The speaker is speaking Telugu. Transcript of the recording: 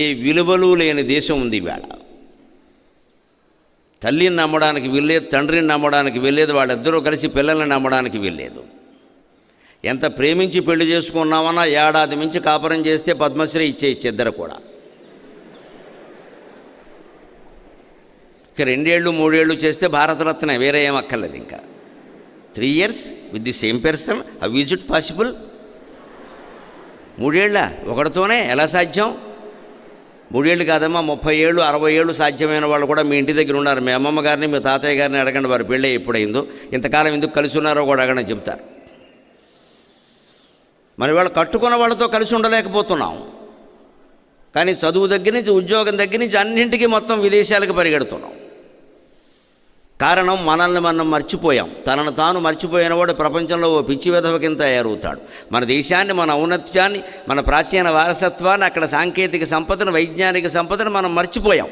ఏ విలువలు లేని దేశం ఉంది ఇవాళ. తల్లిని నమ్మడానికి వెళ్ళేది, తండ్రిని నమ్మడానికి వెళ్ళేది, వాళ్ళిద్దరూ కలిసి పిల్లల్ని నమ్మడానికి వెళ్ళలేదు. ఎంత ప్రేమించి పెళ్లి చేసుకున్నామన్నా ఏడాది మించి కాపురం చేస్తే పద్మశ్రీ ఇచ్చేయచ్చు ఇద్దరు కూడా. ఇక 2 ఏళ్ళు 3 ఏళ్ళు చేస్తే భారతరత్న, వేరే ఏం అక్కర్లేదు. ఇంకా 3 years with the same person, how is it possible? 3 ఏళ్ళ ఒకటితోనే ఎలా సాధ్యం? 3 ఏళ్ళు కాదమ్మా, 30 ఏళ్ళు 60 ఏళ్ళు సాధ్యమైన వాళ్ళు కూడా మీ ఇంటి దగ్గర ఉన్నారు. మీ అమ్మమ్మ గారిని మీ తాతయ్య గారిని అడగండి, వారు పెళ్ళి ఎప్పుడైందో, ఇంతకాలం ఎందుకు కలిసి ఉన్నారో కూడా అడగండి చెప్తారు. మరి వాళ్ళు కట్టుకున్న వాళ్ళతో కలిసి ఉండలేకపోతున్నాం. కానీ చదువు దగ్గర నుంచి, ఉద్యోగం దగ్గర నుంచి అన్నింటికీ మొత్తం విదేశాలకు పరిగెడుతున్నాం. కారణం మనల్ని మనం మర్చిపోయాం. తనను తాను మర్చిపోయిన వాడు ప్రపంచంలో ఓ పిచ్చి వెధవ కింద తయారవుతాడు. మన దేశాన్ని, మన ఔన్నత్యాన్ని, మన ప్రాచీన వారసత్వాన్ని, అక్కడ సాంకేతిక సంపదను, వైజ్ఞానిక సంపదను మనం మర్చిపోయాం.